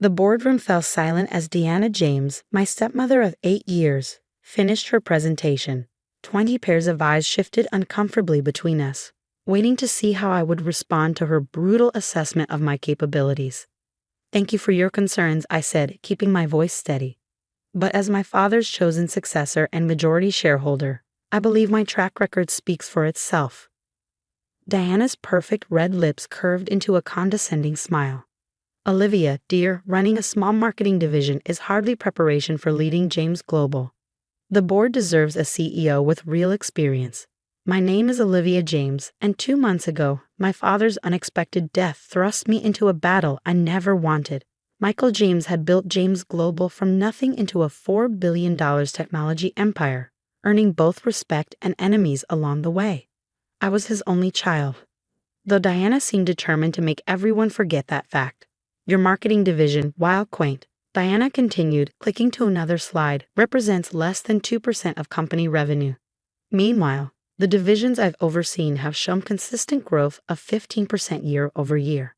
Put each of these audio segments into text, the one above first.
The boardroom fell silent as Deanna James, my stepmother of 8 years, finished her presentation. 20 pairs of eyes shifted uncomfortably between us, waiting to see how I would respond to her brutal assessment of my capabilities. "Thank you for your concerns," I said, keeping my voice steady. "But as my father's chosen successor and majority shareholder, I believe my track record speaks for itself." Diana's perfect red lips curved into a condescending smile. "Olivia, dear, running a small marketing division is hardly preparation for leading James Global. The board deserves a CEO with real experience. My name is Olivia James, and 2 months ago, my father's unexpected death thrust me into a battle I never wanted. Michael James had built James Global from nothing into a $4 billion technology empire, earning both respect and enemies along the way. I was his only child." Though Diana seemed determined to make everyone forget that fact. "Your marketing division, while quaint," Diana continued, clicking to another slide, "represents less than 2% of company revenue. Meanwhile, the divisions I've overseen have shown consistent growth of 15% year over year."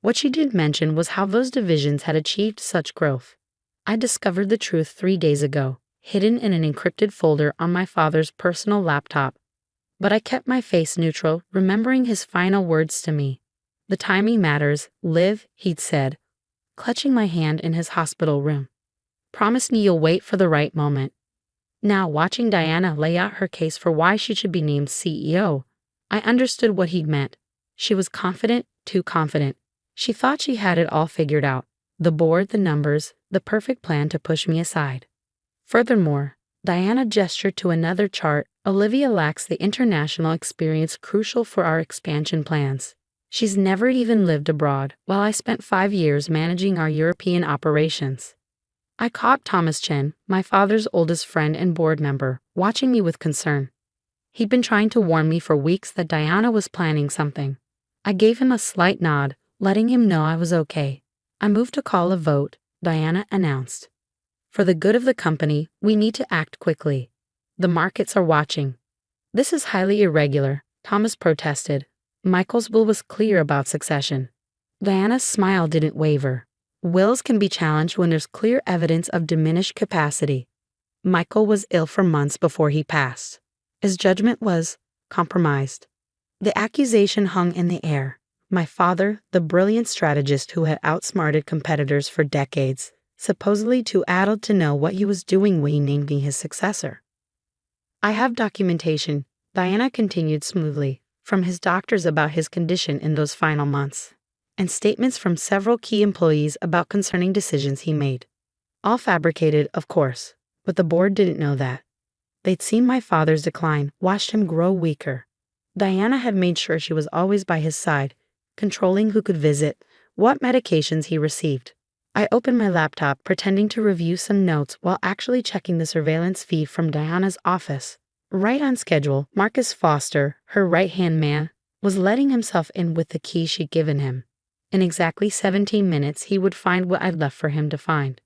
What she didn't mention was how those divisions had achieved such growth. I discovered the truth 3 days ago, hidden in an encrypted folder on my father's personal laptop. But I kept my face neutral, remembering his final words to me. "The timing matters, Liv," he'd said, clutching my hand in his hospital room. "Promise me you'll wait for the right moment." Now, watching Diana lay out her case for why she should be named CEO, I understood what he'd meant. She was confident, too confident. She thought she had it all figured out: the board, the numbers, the perfect plan to push me aside. Furthermore, Diana gestured to another chart. "Olivia lacks the international experience crucial for our expansion plans. She's never even lived abroad, while I spent 5 years managing our European operations." I caught Thomas Chen, my father's oldest friend and board member, watching me with concern. He'd been trying to warn me for weeks that Diana was planning something. I gave him a slight nod, letting him know I was okay. "I moved to call a vote," Diana announced. "For the good of the company, we need to act quickly. The markets are watching." "This is highly irregular," Thomas protested. "Michael's will was clear about succession." Diana's smile didn't waver. "Wills can be challenged when there's clear evidence of diminished capacity. Michael was ill for months before he passed. His judgment was compromised." The accusation hung in the air. My father, the brilliant strategist who had outsmarted competitors for decades, supposedly too addled to know what he was doing when he named me his successor. "I have documentation," Diana continued smoothly, "from his doctors about his condition in those final months, and statements from several key employees about concerning decisions he made. All fabricated, of course, but the board didn't know that. They'd seen my father's decline, watched him grow weaker. Diana had made sure she was always by his side, controlling who could visit, what medications he received. I opened my laptop, pretending to review some notes while actually checking the surveillance feed from Diana's office. Right on schedule, Marcus Foster, her right-hand man, was letting himself in with the key she'd given him. In exactly 17 minutes, he would find what I'd left for him to find.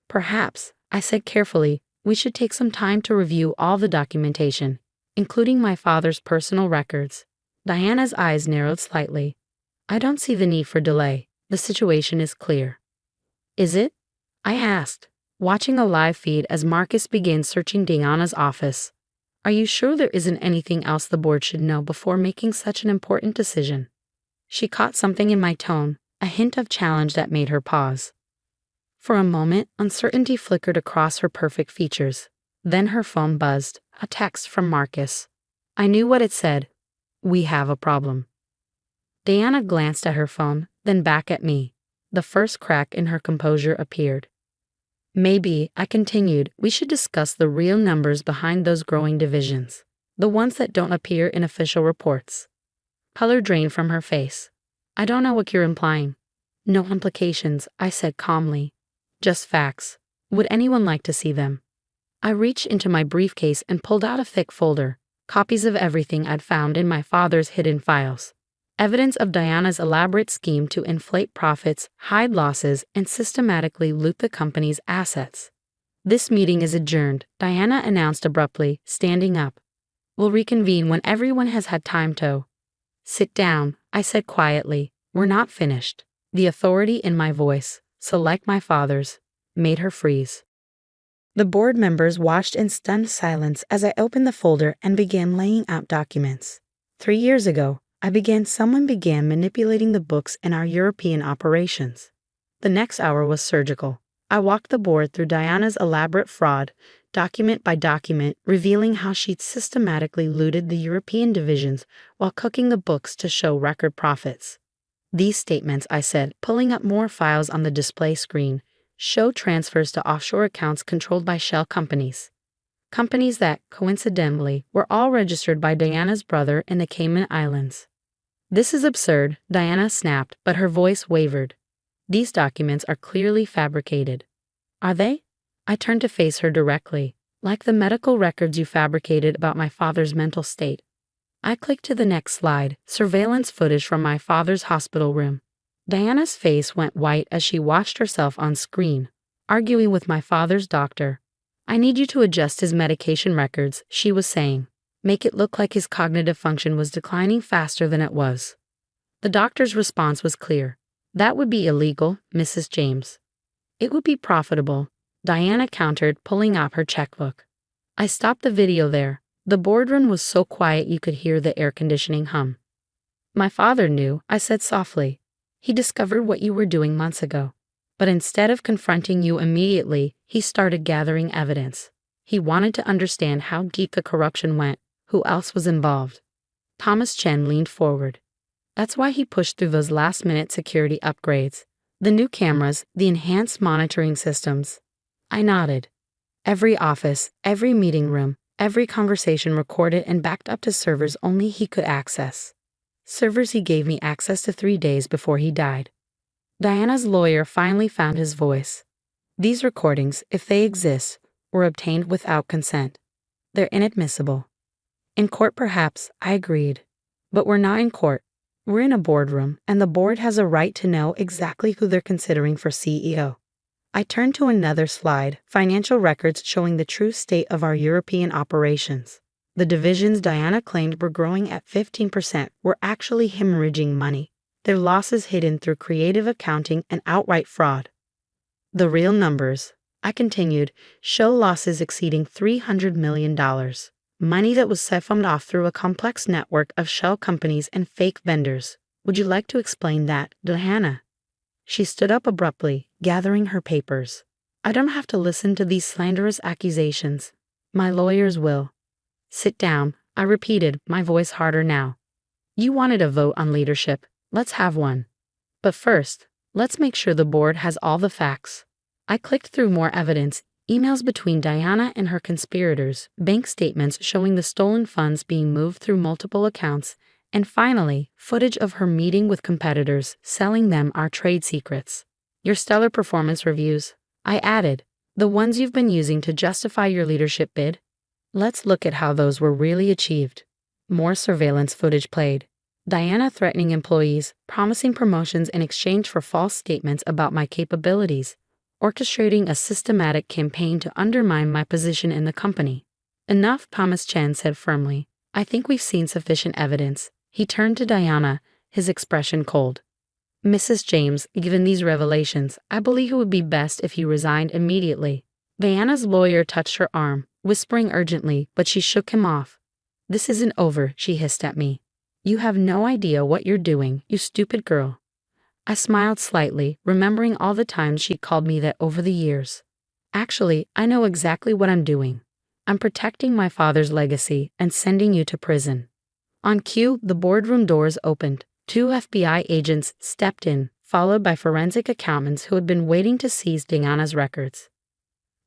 "Perhaps," I said carefully, "we should take some time to review all the documentation, including my father's personal records." Diana's eyes narrowed slightly. "I don't see the need for delay. The situation is clear." "Is it?" I asked, watching a live feed as Marcus began searching Diana's office. "Are you sure there isn't anything else the board should know before making such an important decision?" She caught something in my tone, a hint of challenge that made her pause. For a moment, uncertainty flickered across her perfect features. Then her phone buzzed, a text from Marcus. I knew what it said. "We have a problem." Diana glanced at her phone, then back at me. The first crack in her composure appeared. "Maybe," I continued, "we should discuss the real numbers behind those growing divisions, the ones that don't appear in official reports." Color drained from her face. "I don't know what you're implying." "No implications," I said calmly. "Just facts. Would anyone like to see them?" I reached into my briefcase and pulled out a thick folder, copies of everything I'd found in my father's hidden files. Evidence of Diana's elaborate scheme to inflate profits, hide losses, and systematically loot the company's assets. "This meeting is adjourned," Diana announced abruptly, standing up. "We'll reconvene when everyone has had time to." "Sit down," I said quietly. "We're not finished." The authority in my voice, so like my father's, made her freeze. The board members watched in stunned silence as I opened the folder and began laying out documents. 3 years ago, someone began manipulating the books in our European operations. The next hour was surgical. I walked the board through Diana's elaborate fraud, document by document, revealing how she'd systematically looted the European divisions while cooking the books to show record profits. These statements, I said, pulling up more files on the display screen, show transfers to offshore accounts controlled by shell companies. Companies that, coincidentally, were all registered by Diana's brother in the Cayman Islands. This is absurd, Diana snapped, but her voice wavered. These documents are clearly fabricated. Are they? I turned to face her directly. Like the medical records you fabricated about my father's mental state. I clicked to the next slide, surveillance footage from my father's hospital room. Diana's face went white as she watched herself on screen, arguing with my father's doctor. I need you to adjust his medication records, she was saying. Make it look like his cognitive function was declining faster than it was. The doctor's response was clear. That would be illegal, Mrs. James. It would be profitable, Diana countered, pulling out her checkbook. I stopped the video there. The boardroom was so quiet you could hear the air conditioning hum. My father knew, I said softly. He discovered what you were doing months ago. But instead of confronting you immediately, he started gathering evidence. He wanted to understand how deep the corruption went, who else was involved. Thomas Chen leaned forward. That's why he pushed through those last-minute security upgrades. The new cameras, the enhanced monitoring systems. I nodded. Every office, every meeting room, every conversation recorded and backed up to servers only he could access. Servers he gave me access to 3 days before he died. Diana's lawyer finally found his voice. These recordings, if they exist, were obtained without consent. They're inadmissible. In court perhaps, I agreed. But we're not in court. We're in a boardroom, and the board has a right to know exactly who they're considering for CEO. I turned to another slide, financial records showing the true state of our European operations. The divisions Diana claimed were growing at 15% were actually hemorrhaging money, their losses hidden through creative accounting and outright fraud. The real numbers, I continued, show losses exceeding $300 million. Money that was siphoned off through a complex network of shell companies and fake vendors. Would you like to explain that, Diana? She stood up abruptly, gathering her papers. I don't have to listen to these slanderous accusations. My lawyers will. Sit down, I repeated, my voice harder now. You wanted a vote on leadership. Let's have one. But first, let's make sure the board has all the facts. I clicked through more evidence, emails between Diana and her conspirators, bank statements showing the stolen funds being moved through multiple accounts, and finally, footage of her meeting with competitors, selling them our trade secrets. Your stellar performance reviews, I added, the ones you've been using to justify your leadership bid. Let's look at how those were really achieved. More surveillance footage played. Diana threatening employees, promising promotions in exchange for false statements about my capabilities, orchestrating a systematic campaign to undermine my position in the company. Enough, Thomas Chen said firmly. I think we've seen sufficient evidence. He turned to Diana, his expression cold. Mrs. James, given these revelations, I believe it would be best if you resigned immediately. Diana's lawyer touched her arm, whispering urgently, but she shook him off. This isn't over, she hissed at me. You have no idea what you're doing, you stupid girl. I smiled slightly, remembering all the times she'd called me that over the years. Actually, I know exactly what I'm doing. I'm protecting my father's legacy and sending you to prison. On cue, the boardroom doors opened. 2 FBI agents stepped in, followed by forensic accountants who had been waiting to seize Diana's records.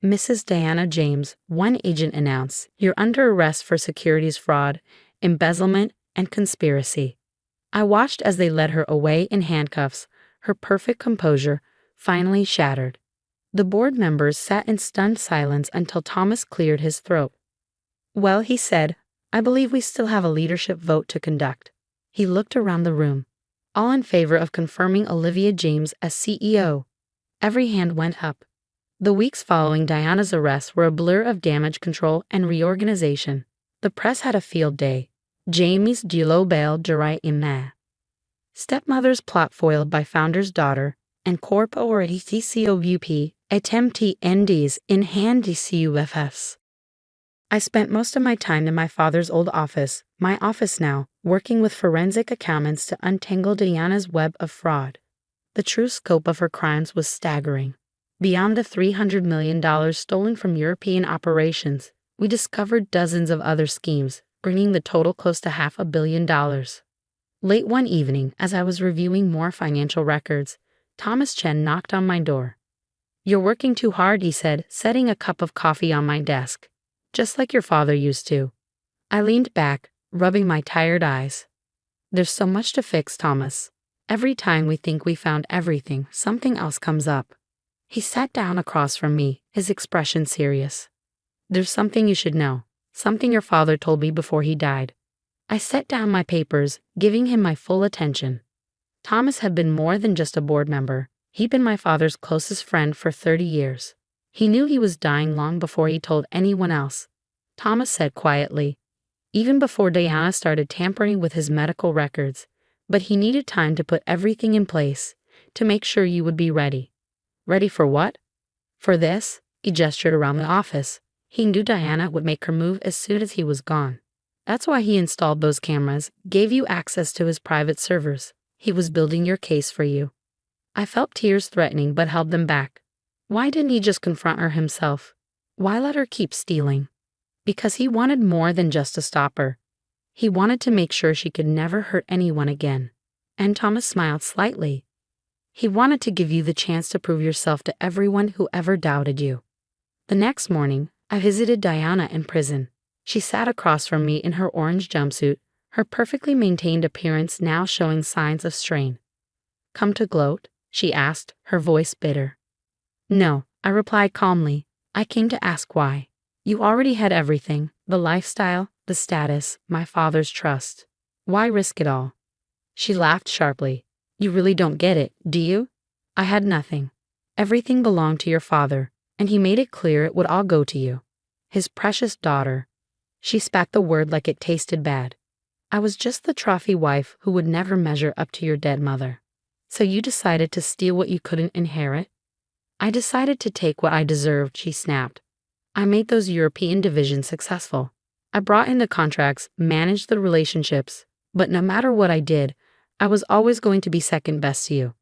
Mrs. Diana James, one agent announced, you're under arrest for securities fraud, embezzlement, and conspiracy. I watched as they led her away in handcuffs, her perfect composure finally shattered. The board members sat in stunned silence until Thomas cleared his throat. Well, he said, I believe we still have a leadership vote to conduct. He looked around the room. All in favor of confirming Olivia James as CEO. Every hand went up. The weeks following Diana's arrest were a blur of damage control and reorganization. The press had a field day. James Gilobel Jirai Imna. Stepmother's plot foiled by founder's daughter, and corp or ETCOUP, NDs in hand DCUFFs. I spent most of my time in my father's old office, my office now, working with forensic accountants to untangle Diana's web of fraud. The true scope of her crimes was staggering. Beyond the $300 million stolen from European operations, we discovered dozens of other schemes, bringing the total close to $500 million. Late one evening, as I was reviewing more financial records, Thomas Chen knocked on my door. "You're working too hard," he said, setting a cup of coffee on my desk. "Just like your father used to." I leaned back, rubbing my tired eyes. "There's so much to fix, Thomas. Every time we think we found everything, something else comes up." He sat down across from me, his expression serious. "There's something you should know, something your father told me before he died." I set down my papers, giving him my full attention. Thomas had been more than just a board member. He'd been my father's closest friend for 30 years. He knew he was dying long before he told anyone else. Thomas said quietly, even before Diana started tampering with his medical records, but he needed time to put everything in place, to make sure you would be ready. Ready for what? For this, he gestured around the office. He knew Diana would make her move as soon as he was gone. That's why he installed those cameras, gave you access to his private servers. He was building your case for you. I felt tears threatening but held them back. Why didn't he just confront her himself? Why let her keep stealing? Because he wanted more than just to stop her. He wanted to make sure she could never hurt anyone again. And Thomas smiled slightly. He wanted to give you the chance to prove yourself to everyone who ever doubted you. The next morning, I visited Diana in prison. She sat across from me in her orange jumpsuit, her perfectly maintained appearance now showing signs of strain. "Come to gloat?" she asked, her voice bitter. "No," I replied calmly. "I came to ask why. You already had everything, the lifestyle, the status, my father's trust. Why risk it all?" She laughed sharply. "You really don't get it, do you? I had nothing. Everything belonged to your father, and he made it clear it would all go to you. His precious daughter." She spat the word like it tasted bad. "I was just the trophy wife who would never measure up to your dead mother. So you decided to steal what you couldn't inherit?" "I decided to take what I deserved," she snapped. "I made those European divisions successful. I brought in the contracts, managed the relationships, but no matter what I did, I was always going to be second best to you."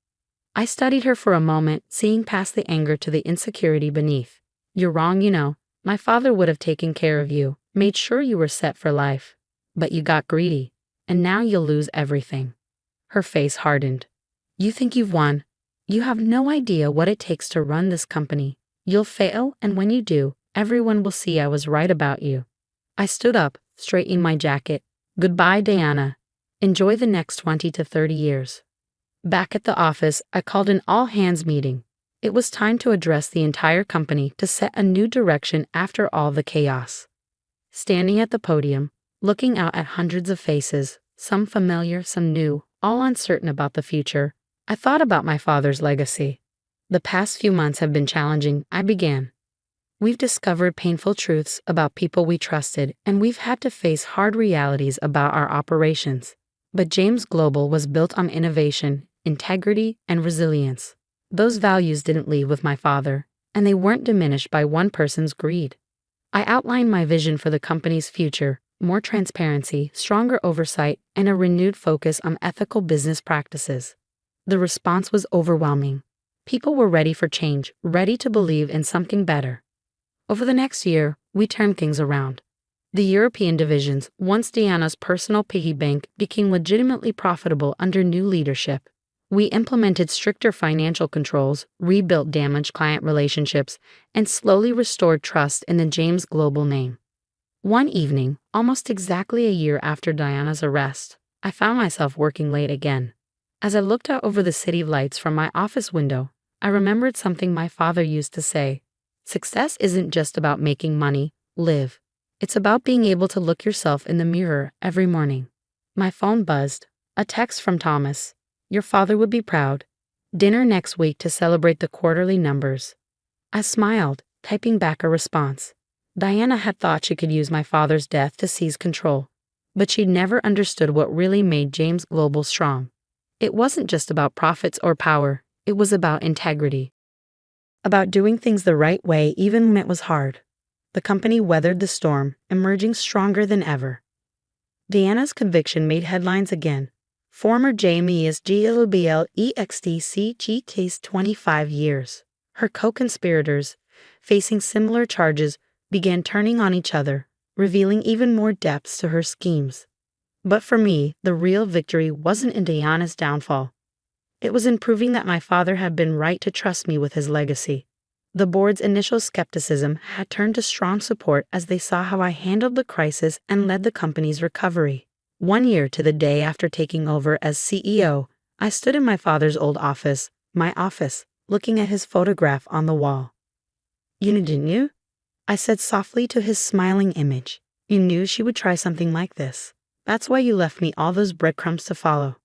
I studied her for a moment, seeing past the anger to the insecurity beneath. "You're wrong, you know. My father would have taken care of you, made sure you were set for life. But you got greedy, and now you'll lose everything." Her face hardened. "You think you've won? You have no idea what it takes to run this company. You'll fail, and when you do, everyone will see I was right about you." I stood up, straightening my jacket. "Goodbye, Diana. Enjoy the next 20 to 30 years. Back at the office, I called an all-hands meeting. It was time to address the entire company to set a new direction after all the chaos. Standing at the podium, looking out at hundreds of faces, some familiar, some new, all uncertain about the future, I thought about my father's legacy. "The past few months have been challenging," I began. "We've discovered painful truths about people we trusted, and we've had to face hard realities about our operations. But James Global was built on innovation, integrity, and resilience. Those values didn't leave with my father, and they weren't diminished by one person's greed. I outlined my vision for the company's future: more transparency, stronger oversight, and a renewed focus on ethical business practices." The response was overwhelming. People were ready for change, ready to believe in something better. Over the next year, we turned things around. The European divisions, once Diana's personal piggy bank, became legitimately profitable under new leadership. We implemented stricter financial controls, rebuilt damaged client relationships, and slowly restored trust in the James Global name. One evening, almost exactly a year after Diana's arrest, I found myself working late again. As I looked out over the city lights from my office window, I remembered something my father used to say: "Success isn't just about making money, live. It's about being able to look yourself in the mirror every morning." My phone buzzed. A text from Thomas. "Your father would be proud. Dinner next week to celebrate the quarterly numbers." I smiled, typing back a response. Diana had thought she could use my father's death to seize control, but she'd never understood what really made James Global strong. It wasn't just about profits or power. It was about integrity, about doing things the right way even when it was hard. The company weathered the storm, emerging stronger than ever. Diana's conviction made headlines again. Former Jamie GLBL 25 years. Her co-conspirators, facing similar charges, began turning on each other, revealing even more depths to her schemes. But for me, the real victory wasn't in Diana's downfall. It was in proving that my father had been right to trust me with his legacy. The board's initial skepticism had turned to strong support as they saw how I handled the crisis and led the company's recovery. 1 year to the day after taking over as CEO, I stood in my father's old office, my office, looking at his photograph on the wall. "You knew, didn't you?" I said softly to his smiling image. "You knew she would try something like this. That's why you left me all those breadcrumbs to follow."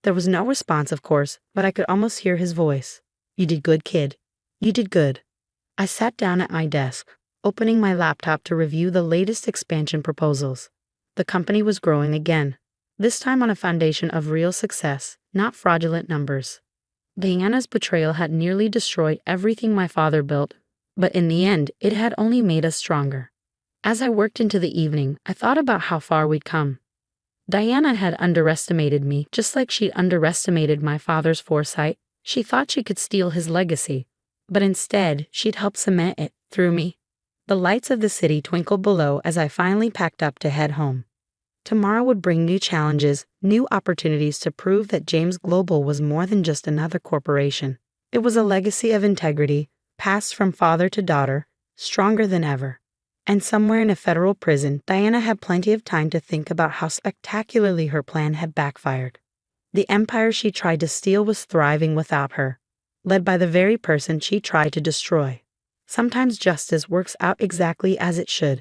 There was no response, of course, but I could almost hear his voice. "You did good, kid. You did good." I sat down at my desk, opening my laptop to review the latest expansion proposals. The company was growing again, this time on a foundation of real success, not fraudulent numbers. Diana's betrayal had nearly destroyed everything my father built, but in the end, it had only made us stronger. As I worked into the evening, I thought about how far we'd come. Diana had underestimated me, just like she'd underestimated my father's foresight. She thought she could steal his legacy, but instead, she'd helped cement it through me. The lights of the city twinkled below as I finally packed up to head home. Tomorrow would bring new challenges, new opportunities to prove that James Global was more than just another corporation. It was a legacy of integrity, passed from father to daughter, stronger than ever. And somewhere in a federal prison, Diana had plenty of time to think about how spectacularly her plan had backfired. The empire she tried to steal was thriving without her, led by the very person she tried to destroy. Sometimes justice works out exactly as it should.